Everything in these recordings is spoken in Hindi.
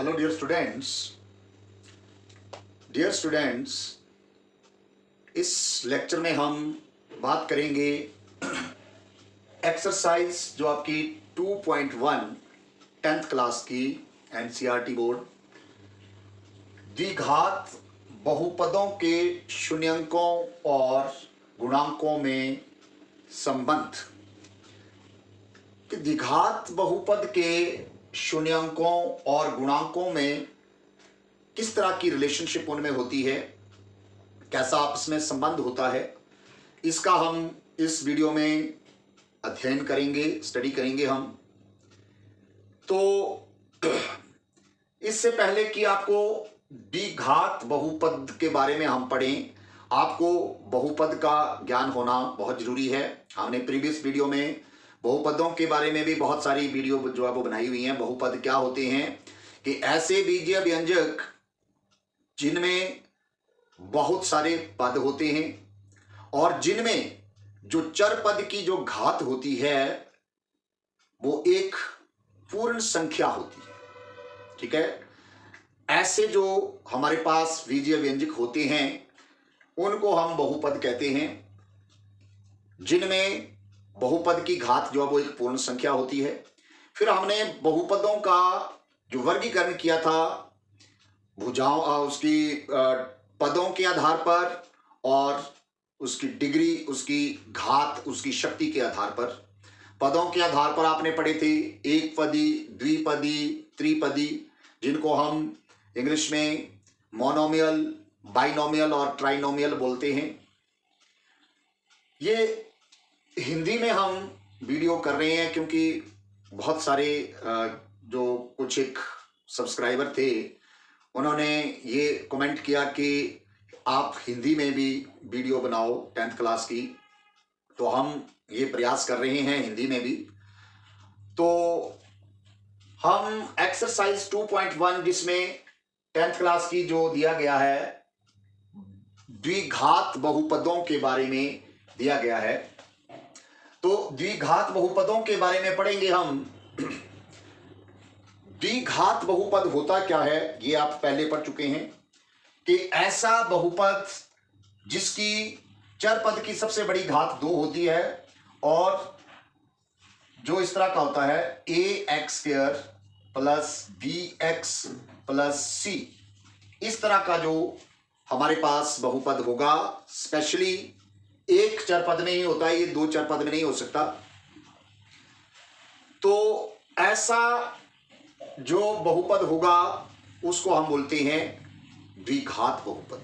हेलो डियर स्टूडेंट्स, इस लेक्चर में हम बात करेंगे एक्सरसाइज जो आपकी 2.1 10th क्लास की एनसीईआरटी बोर्ड, द्विघात बहुपदों के शून्यंकों और गुणांकों में संबंध। कि द्विघात बहुपद के शून्यंकों और गुणांकों में किस तरह की रिलेशनशिप उनमें होती है, कैसा आपस में संबंध होता है, इसका हम इस वीडियो में अध्ययन करेंगे, स्टडी करेंगे हम। तो इससे पहले कि आपको द्विघात बहुपद के बारे में हम पढ़ें, आपको बहुपद का ज्ञान होना बहुत जरूरी है। हमने प्रीवियस वीडियो में बहुपदों के बारे में भी बहुत सारी वीडियो जो है वो बनाई हुई हैं। बहुपद क्या होते हैं कि ऐसे बीजीय व्यंजक जिनमें बहुत सारे पद होते हैं और जिनमें जो चर पद की जो घात होती है वो एक पूर्ण संख्या होती है। ठीक है, ऐसे जो हमारे पास बीजीय व्यंजक होते हैं उनको हम बहुपद कहते हैं, जिनमें बहुपद की घात जो है वो एक पूर्ण संख्या होती है। फिर हमने बहुपदों का जो वर्गीकरण किया था भुजाओं उसकी पदों के आधार पर और उसकी डिग्री, उसकी घात, उसकी शक्ति के आधार पर। पदों के आधार पर आपने पढ़े थे एक पदी, द्विपदी, त्रिपदी, जिनको हम इंग्लिश में मोनोमियल, बाइनोमियल और ट्राइनोमियल बोलते हैं। ये हिंदी में हम वीडियो कर रहे हैं क्योंकि बहुत सारे जो कुछ एक सब्सक्राइबर थे उन्होंने ये कमेंट किया कि आप हिंदी में भी वीडियो बनाओ 10th क्लास की, तो हम ये प्रयास कर रहे हैं हिंदी में भी। तो हम एक्सरसाइज 2.1 जिसमें 10th क्लास की जो दिया गया है द्विघात बहुपदों के बारे में दिया गया है, तो द्विघात बहुपदों के बारे में पढ़ेंगे हम। द्विघात बहुपद होता क्या है ये आप पहले पढ़ चुके हैं कि ऐसा बहुपद जिसकी चर पद की सबसे बड़ी घात 2 होती है और जो इस तरह का होता है ax² plus bx plus c, इस तरह का जो हमारे पास बहुपद होगा, स्पेशली एक चर पद में ही होता है, ये 2 चर पद में नहीं हो सकता। तो ऐसा जो बहुपद होगा उसको हम बोलते हैं द्विघात बहुपद।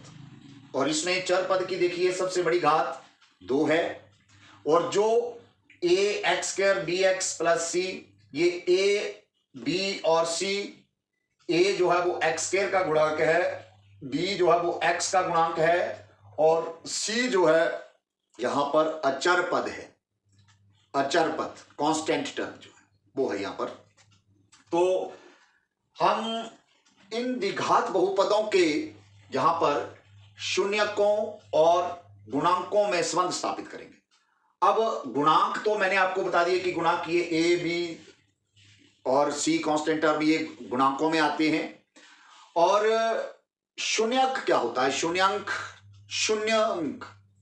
और इसमें चर पद की देखिए सबसे बड़ी घात 2 है और जो ax² bx प्लस c, ये a b और c, a जो है वो x² का गुणांक है, b जो है वो x का गुणांक है और c जो है यहां पर अचर पद है। अचर पद, कांस्टेंट टर्म जो है वो है यहां पर। तो हम इन द्विघात बहुपदों के यहां पर शून्यकों और गुणांकों में संबंध स्थापित करेंगे। अब गुणांक तो मैंने आपको बता दिया कि गुणांक ये a b और c कांस्टेंट टर्म ये गुणांकों में आते हैं। और शून्यक क्या होता है? शून्यंक,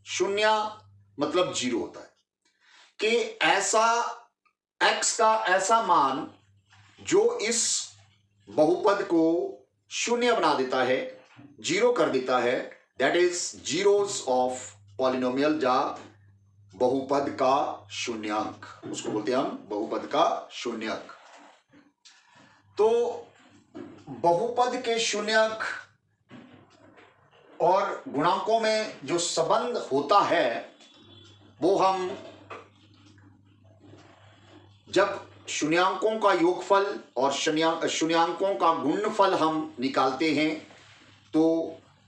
शून्य मतलब 0 होता है कि ऐसा x का ऐसा मान जो इस बहुपद को शून्य बना देता है, 0 कर देता है, that is zeros of polynomial, या बहुपद का शून्यंक, उसको बोलते हैं हम बहुपद का शून्यंक। तो बहुपद के शून्यंक और गुणांकों में जो संबंध होता है वो हम जब शून्यांकों का योगफल और शून्यांकों का गुणनफल हम निकालते हैं तो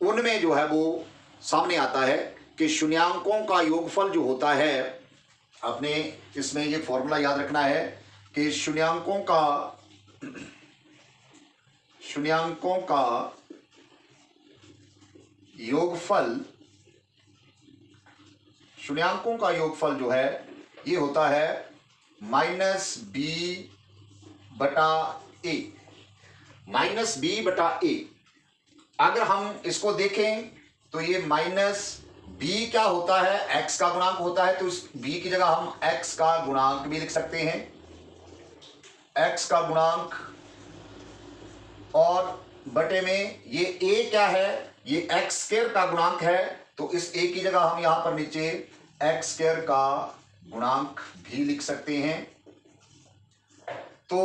उनमें जो है वो सामने आता है कि शून्यांकों का योगफल जो होता है, आपने इसमें ये फॉर्मूला याद रखना है कि शून्यांकों का योगफल जो है ये होता है -b/a। माइनस बी बटा ए। अगर हम इसको देखें तो ये माइनस बी क्या होता है, एक्स का गुणांक होता है, तो इस बी की जगह हम एक्स का गुणांक भी लिख सकते हैं, एक्स का गुणांक, और बटे में ये ए क्या है, ये एक्स स्क्वायर का गुणांक है, तो इस ए की जगह हम यहां पर नीचे एक्स स्क्वायर का गुणांक भी लिख सकते हैं। तो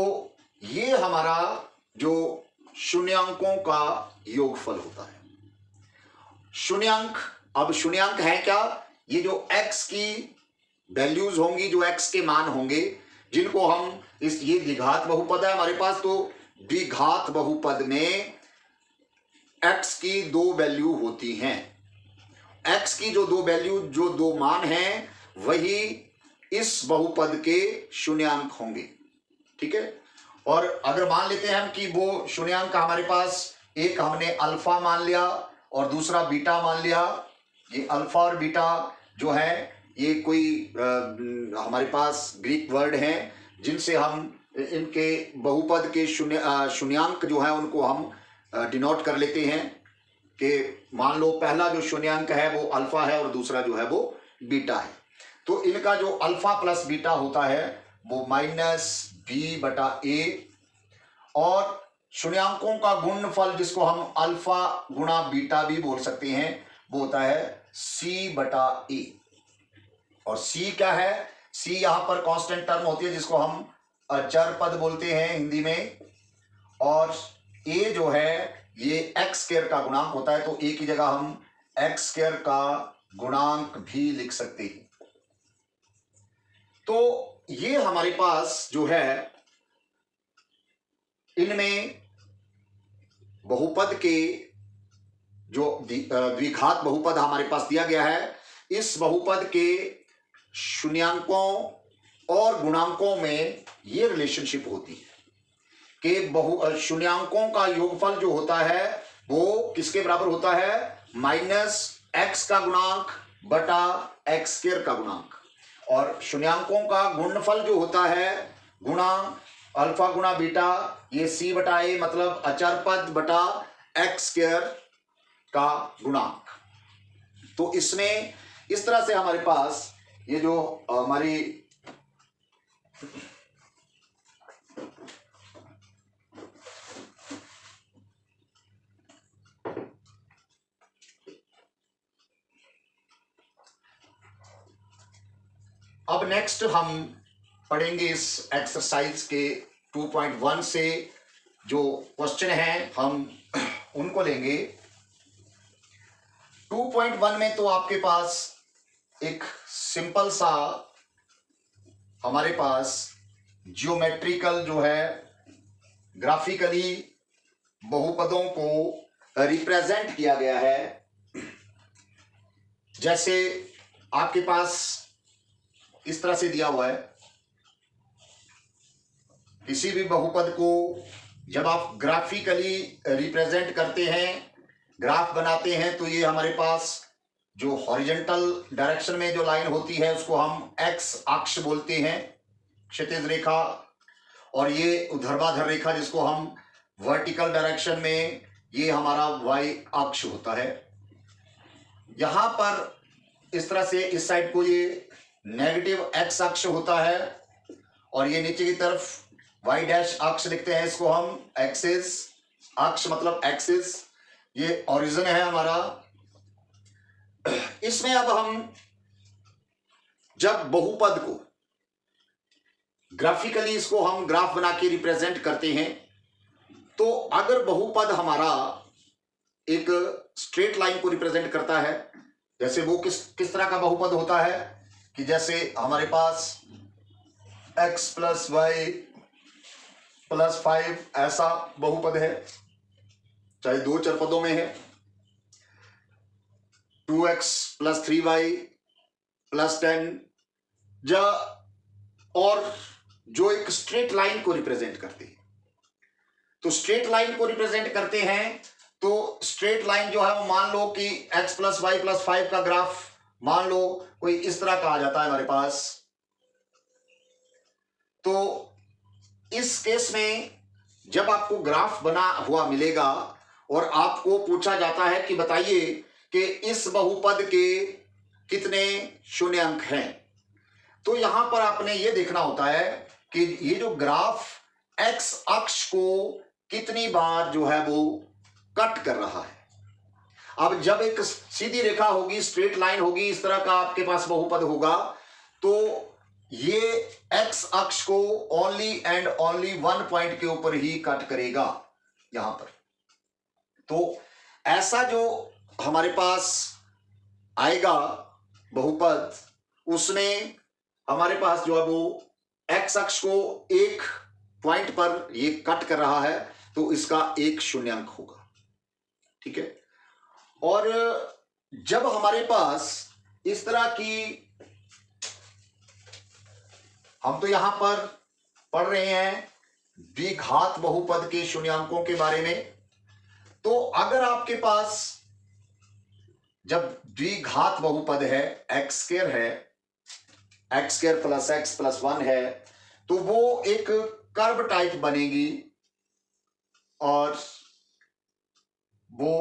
ये हमारा जो शून्यांकों का योगफल होता है। शून्यांक, अब शून्यांक है क्या, ये जो x की वैल्यूज होंगी, जो x के मान होंगे, जिनको हम ये द्विघात बहुपद है हमारे पास, तो द्विघात बहुपद में x की दो वैल्यू होती हैं। x की जो दो वैल्यू, जो दो मान हैं, वही इस बहुपद के शून्यांक होंगे। ठीक है। और अगर मान लेते हैं हम कि वो शून्यांक हमारे पास एक हमने अल्फा मान लिया और दूसरा बीटा मान लिया, ये अल्फा और बीटा जो है ये कोई हमारे पास ग्रीक वर्ड हैं जिनसे हम इनके बहुपद के शून्यांक जो है उनको हम डिनोट कर लेते हैं कि मान लो पहला जो शून्यांक है वो अल्फा है और दूसरा जो है वो बीटा है। तो इनका जो अल्फा प्लस बीटा होता है वो माइनस बी बटा ए, और शून्यांकों का गुणनफल जिसको हम अल्फा गुणा बीटा भी बोल सकते हैं वो होता है सी बटा ए। और सी क्या है, सी यहां पर कांस्टेंट टर्म होती है जिसको हम अचर पद बोलते हैं हिंदी में, और ए जो है ये एक्स स्क्वायर का गुणांक होता है, तो ए की जगह हम एक्स स्क्वायर का गुणांक भी लिख सकते हैं। तो ये हमारे पास जो है इनमें बहुपद के जो द्विघात बहुपद हमारे पास दिया गया है, इस बहुपद के शून्यांकों और गुणांकों में ये रिलेशनशिप होती है कि शून्यांकों का योगफल जो होता है वो किसके बराबर होता है, माइनस एक्स का गुणांक बटा एक्स स्क्वायर का गुणांक, और शून्यांकों का गुणनफल जो होता है गुणा अल्फा गुणा बीटा, ये सी बटा ए मतलब अचर पद बटा एक्स स्क्वायर का गुणांक। तो इसमें इस तरह से हमारे पास ये जो हमारी अब नेक्स्ट हम पढ़ेंगे इस एक्सरसाइज के 2.1 से जो क्वेश्चन हैं हम उनको लेंगे। 2.1 में तो आपके पास एक सिंपल सा हमारे पास जियोमेट्रिकल जो है ग्राफिकली बहुपदों को रिप्रेजेंट किया गया है। जैसे आपके पास इस तरह से दिया हुआ है, किसी भी बहुपद को जब आप ग्राफिकली रिप्रेजेंट करते हैं, ग्राफ बनाते हैं, तो ये हमारे पास जो हॉरिजॉन्टल डायरेक्शन में जो लाइन होती है उसको हम एक्स अक्ष बोलते हैं, क्षैतिज रेखा, और ये ऊर्ध्वाधर रेखा जिसको हम वर्टिकल डायरेक्शन में ये हमारा वाई अक्ष होता है। यहां पर इस तरह से इस साइड को ये नेगेटिव एक्स अक्ष होता है और ये नीचे की तरफ वाई डैश अक्ष लिखते हैं, इसको हम एक्सिस अक्ष मतलब एक्सिस, ये ओरिजिन है हमारा। इसमें अब हम जब बहुपद को ग्राफिकली इसको हम ग्राफ बना के रिप्रेजेंट करते हैं, तो अगर बहुपद हमारा एक स्ट्रेट लाइन को रिप्रेजेंट करता है, जैसे वो किस तरह का बहुपद होता है कि जैसे हमारे पास x प्लस वाई प्लस 5 ऐसा बहुपद है, चाहे दो चरपदों में है, 2x प्लस 3y प्लस 10, और जो एक स्ट्रेट लाइन को रिप्रेजेंट करते हैं। तो स्ट्रेट लाइन को रिप्रेजेंट करते हैं, तो स्ट्रेट लाइन जो है वो मान लो कि x प्लस वाई प्लस 5 का ग्राफ मान लो कोई इस तरह का आ जाता है हमारे पास। तो इस केस में जब आपको ग्राफ बना हुआ मिलेगा और आपको पूछा जाता है कि बताइए कि इस बहुपद के कितने शून्य अंक हैं, तो यहां पर आपने ये देखना होता है कि ये जो ग्राफ एक्स अक्ष को कितनी बार जो है वो कट कर रहा है। अब जब एक सीधी रेखा होगी, स्ट्रेट लाइन होगी, इस तरह का आपके पास बहुपद होगा, तो ये एक्स अक्ष को only and only one point के ऊपर ही कट करेगा यहां पर। तो ऐसा जो हमारे पास आएगा बहुपद, उसमें हमारे पास जो है वो एक्स अक्ष को एक पॉइंट पर ये कट कर रहा है, तो इसका एक शून्यांक होगा। ठीक है। और जब हमारे पास इस तरह की, हम तो यहां पर पढ़ रहे हैं द्विघात बहुपद के शून्यांकों के बारे में, तो अगर आपके पास जब द्विघात बहुपद है, एक्स स्क्वायर है, x square plus x plus 1 है, तो वो एक कर्व टाइप बनेगी और वो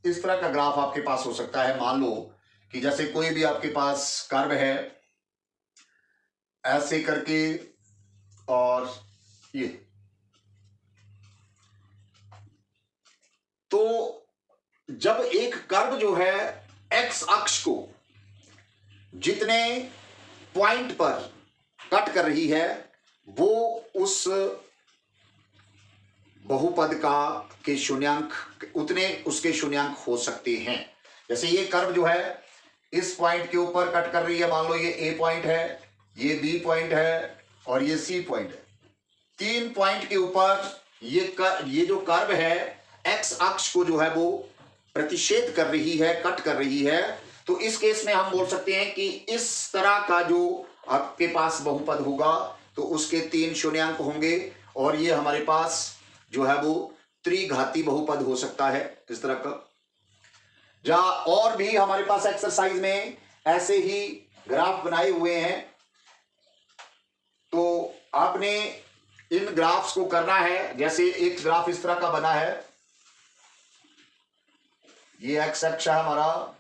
इस तरह का ग्राफ आपके पास हो सकता है। मान लो कि जैसे कोई भी आपके पास कर्व है ऐसे करके, और ये, तो जब एक कर्व जो है एक्स अक्ष को जितने पॉइंट पर कट कर रही है, वो उस बहुपद का के शून्यांक, उतने उसके शून्यांक हो सकते हैं। जैसे ये कर्व जो है इस पॉइंट के ऊपर कट कर रही है, मान लो ये ए पॉइंट है, ये बी पॉइंट है और ये सी पॉइंट है। 3 पॉइंट के ऊपर ये जो कर्व है एक्स अक्ष को जो है वो प्रतिच्छेद कर रही है, कट कर रही है। तो इस केस में हम बोल सकते हैं कि इस तरह का जो आपके पास बहुपद होगा तो उसके 3 शून्यांक होंगे, और ये हमारे पास जो है वो त्रिघाती बहुपद हो सकता है इस तरह का। जहां और भी हमारे पास एक्सरसाइज में ऐसे ही ग्राफ बनाए हुए हैं, तो आपने इन ग्राफ्स को करना है। जैसे एक ग्राफ इस तरह का बना है, ये एक्स अक्ष है हमारा,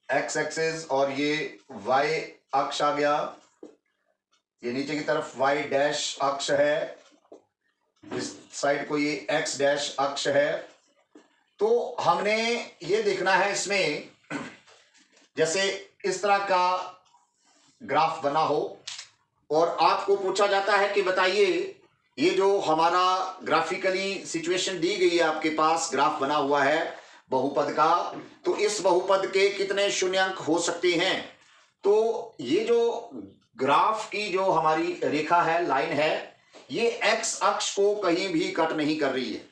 एक्स एक्सिस, और ये वाई अक्ष आ गया, ये नीचे की तरफ वाई डैश अक्ष है, इस साइड को ये एक्स डैश अक्ष है। तो हमने ये देखना है इसमें, जैसे इस तरह का ग्राफ बना हो और आपको पूछा जाता है कि बताइए ये जो हमारा ग्राफिकली सिचुएशन दी गई है, आपके पास ग्राफ बना हुआ है बहुपद का, तो इस बहुपद के कितने शून्यांक हो सकते हैं। तो ये जो ग्राफ की जो हमारी रेखा है, लाइन है, ये एक्स अक्ष को कहीं भी कट नहीं कर रही है,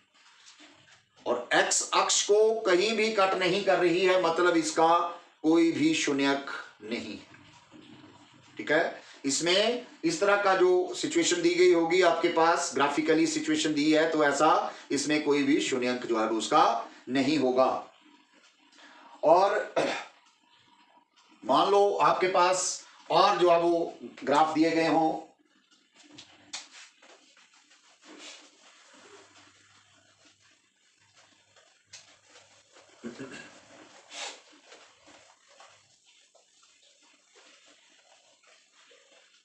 और एक्स अक्ष को कहीं भी कट नहीं कर रही है, मतलब इसका कोई भी शून्यक नहीं है। ठीक है। इसमें इस तरह का जो सिचुएशन दी गई होगी, आपके पास ग्राफिकली सिचुएशन दी है, तो ऐसा इसमें कोई भी शून्यक जो है उसका नहीं होगा। और मान लो आपके पास और जो है वो ग्राफ दिए गए हों,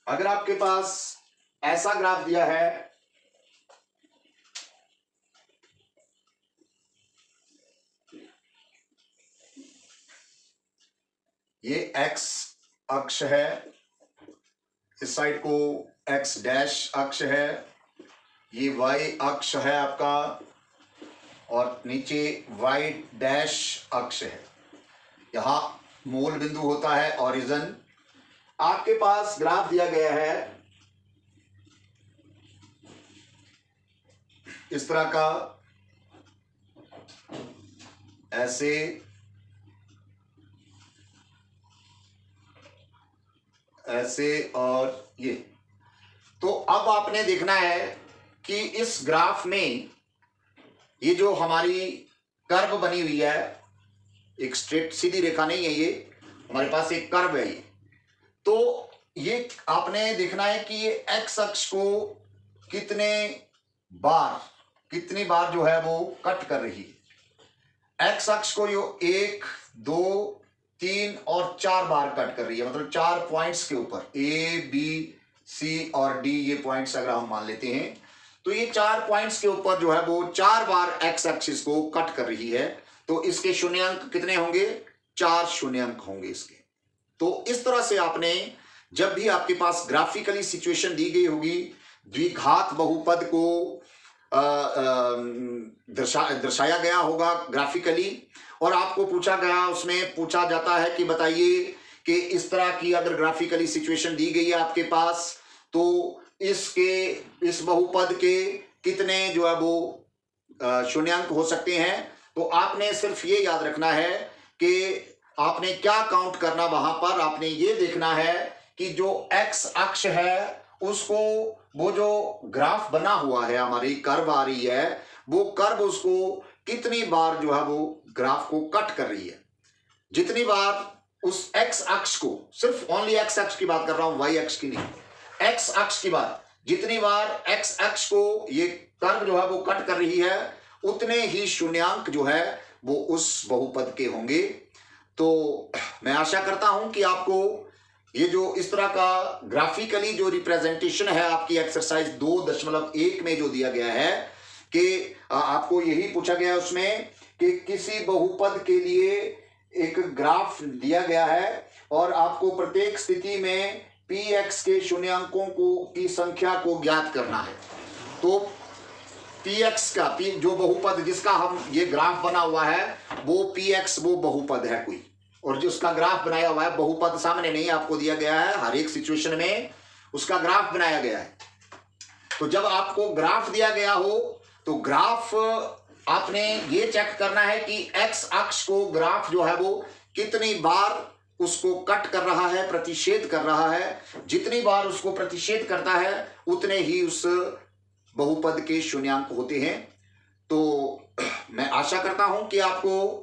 अगर आपके पास ऐसा ग्राफ दिया है, ये एक्स अक्ष है, इस साइड को एक्स डैश अक्ष है, ये वाई अक्ष है आपका, और नीचे वाई डैश अक्ष है। यहां मूल बिंदु होता है ओरिजिन। आपके पास ग्राफ दिया गया है इस तरह का, ऐसे, ऐसे और ये। तो अब आपने देखना है कि इस ग्राफ में ये जो हमारी कर्व बनी हुई है, एक स्ट्रेट सीधी रेखा नहीं है, ये हमारे पास एक कर्व है ये। तो ये आपने देखना है कि ये एक्स अक्ष को कितनी बार जो है वो कट कर रही है। एक्स अक्ष को यो 1, 2, 3 और 4 बार कट कर रही है, मतलब 4 पॉइंट्स के ऊपर ए, बी, सी और डी, ये पॉइंट्स अगर हम मान लेते हैं तो ये 4 पॉइंट्स के ऊपर जो है वो 4 बार एक्स एक्सिस को कट कर रही है। तो इसके शून्यांक कितने होंगे? 4 शून्यांक होंगे इसके। तो इस तरह से आपने जब भी आपके पास ग्राफिकली सिचुएशन दी गई होगी, द्विघात बहुपद को दर्शाया गया होगा ग्राफिकली, और आपको पूछा गया, उसमें पूछा जाता है कि बताइए कि इस तरह की अगर ग्राफिकली सिचुएशन दी गई है आपके पास तो इस बहुपद के कितने जो है वो शून्यांक हो सकते हैं। तो आपने सिर्फ ये याद रखना है कि आपने क्या काउंट करना, वहां पर आपने ये देखना है कि जो एक्स अक्ष है उसको, वो जो ग्राफ बना हुआ है, हमारी कर्व आ रही है, वो कर्व उसको कितनी बार जो है वो ग्राफ को कट कर रही है। जितनी बार उस एक्स अक्ष को, सिर्फ ओनली एक्स अक्ष की बात कर रहा हूं, वाई अक्ष की नहीं, एक्स अक्ष की बात, जितनी बार एक्स अक्ष को ये कर्व जो है वो कट कर रही है, उतने ही शून्यांक जो है वो उस बहुपद के होंगे। तो मैं आशा करता हूं कि आपको ये जो इस तरह का ग्राफिकली जो रिप्रेजेंटेशन है आपकी एक्सरसाइज 2.1 में जो दिया गया है कि आपको यही पूछा गया है उसमें कि किसी बहुपद के लिए एक ग्राफ दिया गया है और आपको प्रत्येक स्थिति में px के शून्यांकों की संख्या को ज्ञात करना है। तो px का जो बहुपद जिसका हम ये ग्राफ बना हुआ है वो px वो बहुपद है कोई, और जो उसका ग्राफ बनाया हुआ है, बहुपद सामने नहीं आपको दिया गया है, हर एक सिचुएशन में उसका ग्राफ बनाया गया है। तो जब आपको ग्राफ दिया गया हो तो ग्राफ आपने ये चेक करना है कि एक्स अक्ष को ग्राफ जो है वो कितनी बार उसको कट कर रहा है, प्रतिच्छेद कर रहा है। जितनी बार उसको प्रतिच्छेद करता है उतने ही उस बहुपद के शून्यांक होते हैं। तो मैं आशा करता हूं कि आपको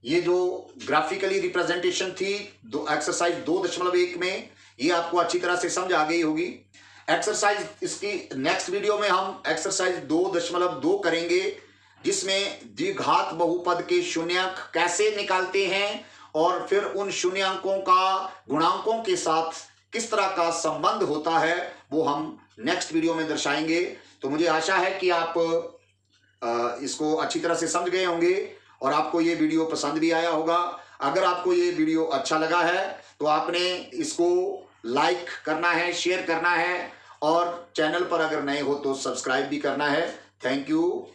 ये जो ग्राफिकली रिप्रेजेंटेशन थी एक्सरसाइज 2.1 में, ये आपको अच्छी तरह से समझ आ गई होगी। एक्सरसाइज इसकी नेक्स्ट वीडियो में हम एक्सरसाइज 2.2 करेंगे, जिसमें द्विघात बहुपद के शून्यांक कैसे निकालते हैं और फिर उन शून्यांकों का गुणांकों के साथ किस तरह का संबंध होता है वो हम नेक्स्ट वीडियो में दर्शाएंगे। तो मुझे आशा है कि आप इसको अच्छी तरह से समझ गए होंगे और आपको ये वीडियो पसंद भी आया होगा। अगर आपको ये वीडियो अच्छा लगा है तो आपने इसको लाइक करना है, शेयर करना है और चैनल पर अगर नए हो तो सब्सक्राइब भी करना है। Thank you.